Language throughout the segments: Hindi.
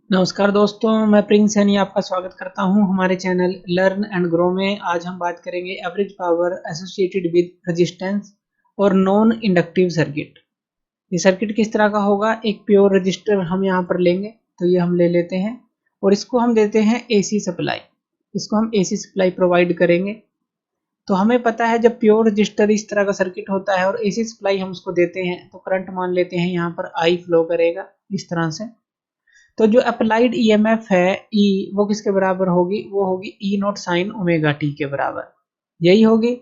नमस्कार दोस्तों, मैं प्रिंस सैनी आपका स्वागत करता हूं हमारे चैनल लर्न एंड ग्रो में। आज हम बात करेंगे average power associated with resistance और नॉन इंडक्टिव सर्किट। ये सर्किट किस तरह का होगा? एक प्योर रजिस्टर हम यहाँ पर लेंगे, तो ये हम ले लेते हैं और इसको हम देते हैं एसी सप्लाई। इसको हम एसी सप्लाई प्रोवाइड करेंगे। तो हमें पता है जब प्योर रजिस्टर इस तरह का सर्किट होता है और एसी सप्लाई हम उसको देते हैं तो करंट मान लेते हैं यहाँ पर आई फ्लो करेगा इस तरह से। तो जो अप्लाइड ईएमएफ है ई, वो किसके बराबर होगी? वो होगी ई नॉट साइन ओमेगा टी के बराबर, यही होगी।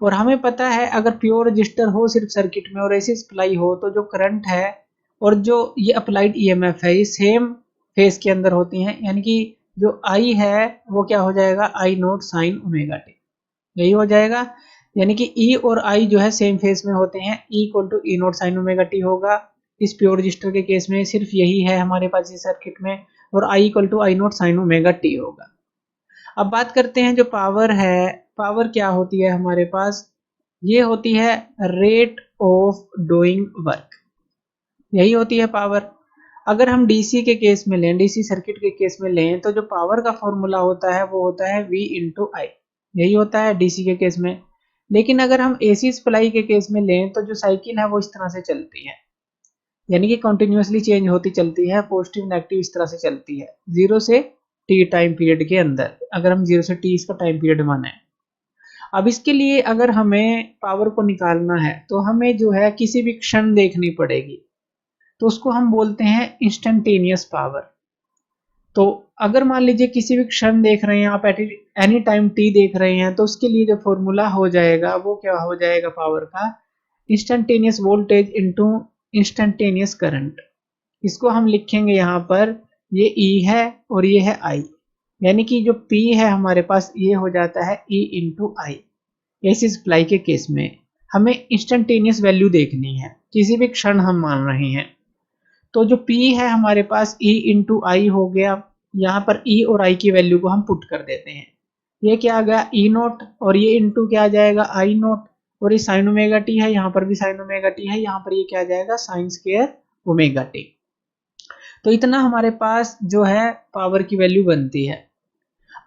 और हमें पता है अगर प्योर रजिस्टर हो सिर्फ सर्किट में और ऐसी सप्लाई हो तो जो करंट है और जो ये अप्लाइड ईएमएफ है ये सेम फेज के अंदर होती हैं, यानी कि जो आई है वो क्या हो जाएगा? आई नॉट साइन ओमेगा टी, यही हो जाएगा। यानी कि ई और आई जो है सेम फेज में होते हैं, e equal to e not sine omega t होगा। इस प्योर रजिस्टर के केस में सिर्फ यही है हमारे पास इस सर्किट में, और I equal to I naught sine omega t होगा। अब बात करते हैं जो पावर है, पावर क्या होती है हमारे पास? ये होती है रेट ऑफ डूइंग वर्क, यही होती है पावर। अगर हम डीसी के केस में लें, डीसी सर्किट के केस में लें, तो जो पावर का फॉर्मूला होता है वो होता है V इंटू आई, यही होता है डीसी के केस में। लेकिन अगर हम एसी सप्लाई के केस में लें तो जो साइकिल है वो इस तरह से चलती है, यानी कि कंटिन्यूअसली चेंज होती चलती है, पॉजिटिव नेगेटिव इस तरह से चलती है, 0 से टी टाइम पीरियड के अंदर, अगर हम 0 से टी इसका टाइम पीरियड माने। अब इसके लिए अगर हमें पावर को निकालना है तो हमें जो है किसी भी क्षण देखनी पड़ेगी, तो उसको हम बोलते हैं इंस्टेंटेनियस पावर। तो अगर मान लीजिए किसी भी क्षण देख रहे हैं आप, एनी टाइम टी देख रहे हैं, तो उसके लिए जो फॉर्मूला हो जाएगा वो क्या हो जाएगा पावर का? Instantaneous voltage into instantaneous current. इसको हम लिखेंगे यहाँ पर, ये E है और ये है I, यानी कि जो P है हमारे पास ये हो जाता है E इंटू आई। एसी सप्लाई के केस में हमें इंस्टेंटेनियस वैल्यू देखनी है, किसी भी क्षण हम मान रहे हैं। तो जो P है हमारे पास E इंटू आई हो गया। यहाँ पर E और I की वैल्यू को हम पुट कर देते हैं। ये क्या आ गया? E नोट, और ये इंटू क्या आ जाएगा? आई नोट, और ये साइन ओमेगा टी है, यहाँ पर भी साइन ओमेगा टी है, यहाँ पर ये क्या आ जाएगा? Sign square omega T. तो इतना हमारे पास जो है पावर की वैल्यू बनती है।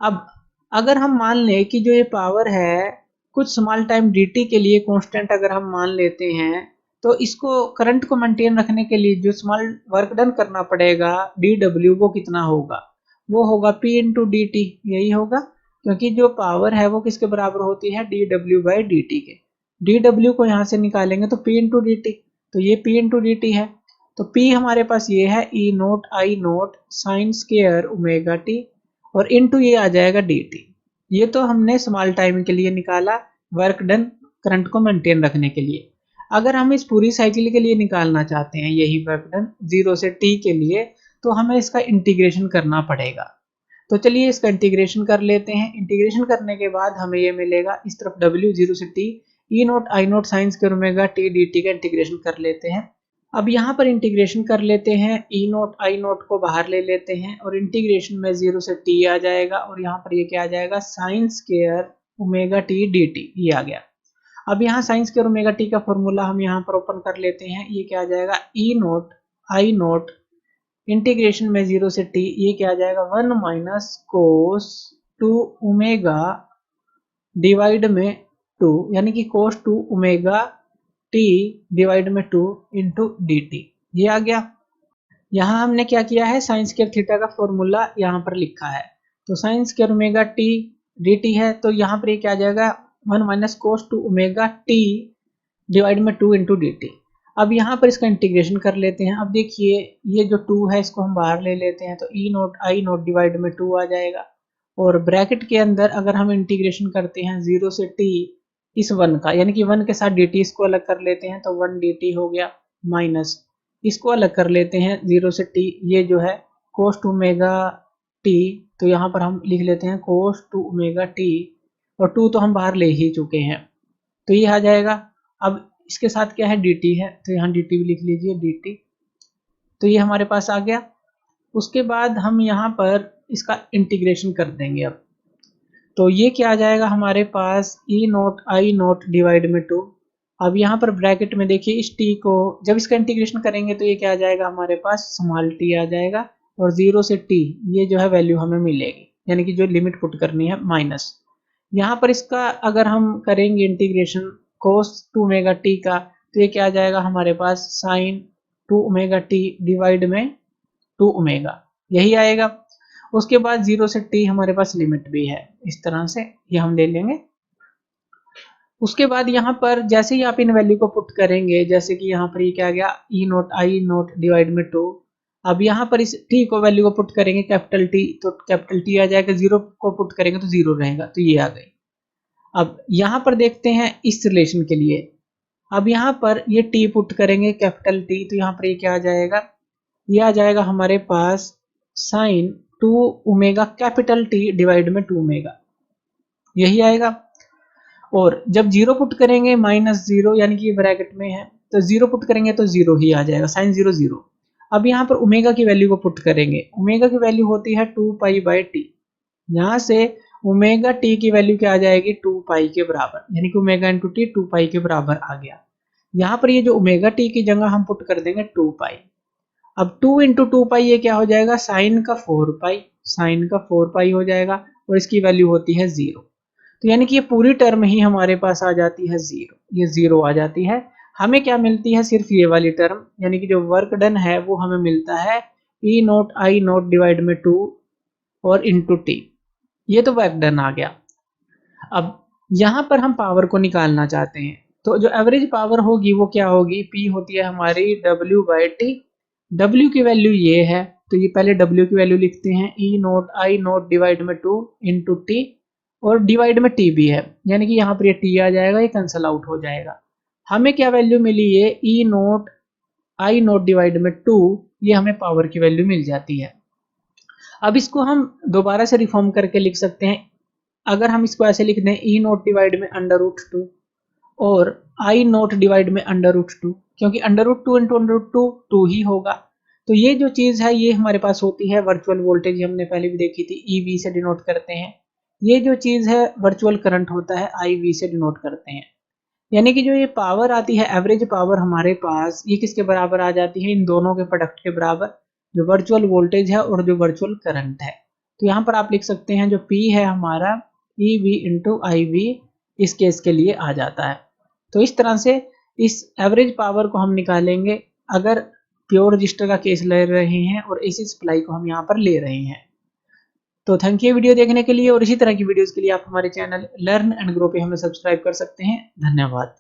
अब अगर हम मान लें कि जो ये पावर है कुछ स्मॉल टाइम dt के लिए कांस्टेंट अगर हम मान लेते हैं, तो इसको करंट को मेंटेन रखने के लिए जो स्मॉल वर्क डन करना पड़ेगा dw, वो कितना होगा? वो होगा p इंटू डी टी, यही होगा। क्योंकि जो पावर है वो किसके बराबर होती है? dw बाई डी टी के। dw को यहाँ से निकालेंगे तो p इंटू डी टी, तो ये p इंटू डी टी है। तो p हमारे पास ये है E naught I naught sine square omega t, और इनटू ये आ जाएगा dt। ये तो हमने स्मॉल टाइम के लिए निकाला, वर्क डन करंट को मेंटेन रखने के लिए। अगर हम इस पूरी साइकिल के लिए निकालना चाहते हैं यही वर्क डन 0 से t के लिए, तो हमें इसका इंटीग्रेशन करना पड़ेगा। तो चलिए इसका इंटीग्रेशन कर लेते हैं। इंटीग्रेशन करने के बाद हमें ये मिलेगा, इस तरफ w 0 से t E naught I not science के ओमेगा टी डी टी का इंटीग्रेशन कर लेते हैं। अब यहाँ पर इंटीग्रेशन कर लेते हैं, ई नोट आई नोट को बाहर ले लेते हैं और इंटीग्रेशन में 0 से t आ जाएगा, और यहाँ पर ये क्या आ जाएगा? Sign square omega T D T, ये आ गया। अब यहाँ साइन स्क्वायर ओमेगा टी का फॉर्मूला हम यहाँ पर ओपन कर लेते हैं, ये क्या आ जाएगा? ई नोट आई नोट इंटीग्रेशन में 0 से t, ये क्या आ जाएगा? 1 माइनस कोस 2 ओमेगा डिवाइड में 2, यानी कि कोस 2 ओमेगा टी डिवाइड में 2 इंटू डी टी, ये आ गया। यहाँ हमने क्या किया है? साइन स्क्वायर थीटा का फॉर्मूला यहाँ पर लिखा है। तो sign square omega T D T है, तो यहाँ पर ये क्या आ जाएगा? 1 minus cos 2 omega T divide में 2 इंटू डी टी। अब यहाँ पर इसका इंटीग्रेशन कर लेते हैं। अब देखिए ये जो 2 है इसको हम बाहर ले लेते हैं, तो ई नोट आई नोट डिवाइड में 2 आ जाएगा, और ब्रैकेट के अंदर अगर हम इंटीग्रेशन करते हैं 0 से t इस 1 का, यानी कि 1 के साथ dt इसको अलग कर लेते हैं तो 1 dt हो गया, माइनस इसको अलग कर लेते हैं 0 से t, ये जो है cos 2 ओमेगा t, तो यहाँ पर हम लिख लेते हैं cos 2 ओमेगा t, और 2 तो हम बाहर ले ही चुके हैं, तो ये आ जाएगा। अब इसके साथ क्या है? dt है, तो यहाँ dt भी लिख लीजिए dt, तो ये हमारे पास आ गया। उसके बाद हम यहाँ पर इसका इंटीग्रेशन कर देंगे। अब तो ये क्या आ जाएगा हमारे पास? ई नोट आई नोट डिवाइड में 2। अब यहाँ पर ब्रैकेट में देखिए इस t को जब इसका इंटीग्रेशन करेंगे तो ये क्या आ जाएगा हमारे पास? स्मॉल t आ जाएगा, और 0 से t ये जो है वैल्यू हमें मिलेगी, यानी कि जो लिमिट पुट करनी है माइनस। यहाँ पर इसका अगर हम करेंगे इंटीग्रेशन cos 2 ओमेगा t का, तो ये क्या आ जाएगा हमारे पास sin 2 ओमेगा t डिवाइड में 2 ओमेगा, यही आएगा। उसके बाद 0 से t हमारे पास लिमिट भी है, इस तरह से ये हम ले लेंगे। उसके बाद यहाँ पर जैसे ही आप इन वैल्यू को पुट करेंगे, जैसे कि यहाँ पर ये क्या आ गया ई नोट आई नोट डिवाइड में 2। अब यहाँ पर इस t को वैल्यू को पुट करेंगे कैपिटल T, तो कैपिटल T आ जाएगा, 0 को पुट करेंगे तो 0 रहेगा, तो ये आ गई। अब यहाँ पर देखते हैं इस रिलेशन के लिए, अब यहाँ पर ये t पुट करेंगे कैपिटल T, तो यहाँ पर ये क्या आ जाएगा, ये आ जाएगा हमारे पास sine 2 omega capital T divide में 2 ओमेगा, यही आएगा। और जब 0 पुट करेंगे माइनस 0, यानी कि ये ब्रैकेट में है, तो 0 पुट करेंगे तो 0 ही आ जाएगा, साइन 0 0। अब यहाँ पर ओमेगा की वैल्यू को पुट करेंगे, ओमेगा की वैल्यू होती है 2 पाई बाई टी। यहाँ से ओमेगा टी की वैल्यू क्या आ जाएगी 2 पाई के बराबर, यानी कि ओमेगा इंटू टी 2 पाई के बराबर आ गया। यहाँ पर ये जो ओमेगा टी की जगह हम पुट कर देंगे 2 पाई। अब 2 इंटू 2 पाई ये क्या हो जाएगा साइन का 4 पाई, साइन का 4 पाई हो जाएगा, और इसकी वैल्यू होती है 0। तो यानी कि ये पूरी टर्म ही हमारे पास आ जाती है 0, ये 0 आ जाती है। हमें क्या मिलती है सिर्फ ये वाली टर्म, यानी कि जो वर्क डन है वो हमें मिलता है E naught I not divide में 2 और इंटू टी, ये तो वर्क डन आ गया। अब यहाँ पर हम पावर को निकालना चाहते हैं, तो जो एवरेज पावर होगी वो क्या होगी, P होती है हमारी W बाई टी। W की वैल्यू ये है, तो ये पहले W की वैल्यू लिखते हैं ई नोट आई नोट डिवाइड में 2 इंटू टी, और डिवाइड में t भी है, यानी कि यहाँ पर ये t आ जाएगा, ये कैंसल आउट हो जाएगा। हमें क्या वैल्यू मिली है E naught I not divide में 2, ये हमें पावर की वैल्यू मिल जाती है। अब इसको हम दोबारा से रिफॉर्म करके लिख सकते हैं। अगर हम इसको ऐसे लिख दें ई नोट डिवाइड में अंडर रूट 2 और आई नोट डिवाइड में अंडर रूट 2, क्योंकि under root 2 into under root 2 2 ही होगा। तो ये जो चीज़ है ये हमारे पास होती है वर्चुअल वोल्टेज, हमने पहले भी देखी थी, EV से डिनोट करते हैं। ये जो चीज़ है वर्चुअल करंट होता है, IV से डिनोट करते हैं। यानी कि जो ये पावर आती है एवरेज पावर हमारे पास, ये किसके बराबर आ जाती है, इन दोनों के प्रोडक्ट के बराबर, जो वर्चुअल वोल्टेज है और जो वर्चुअल करंट है। तो यहाँ पर आप लिख सकते हैं जो P है हमारा EV इंटू IV इस केस के लिए आ जाता है। तो इस तरह से इस एवरेज पावर को हम निकालेंगे अगर प्योर रजिस्टर का केस ले रहे हैं और AC सप्लाई को हम यहाँ पर ले रहे हैं। तो थैंक यू वीडियो देखने के लिए, और इसी तरह की वीडियोस के लिए आप हमारे चैनल लर्न एंड ग्रो पे हमें सब्सक्राइब कर सकते हैं। धन्यवाद।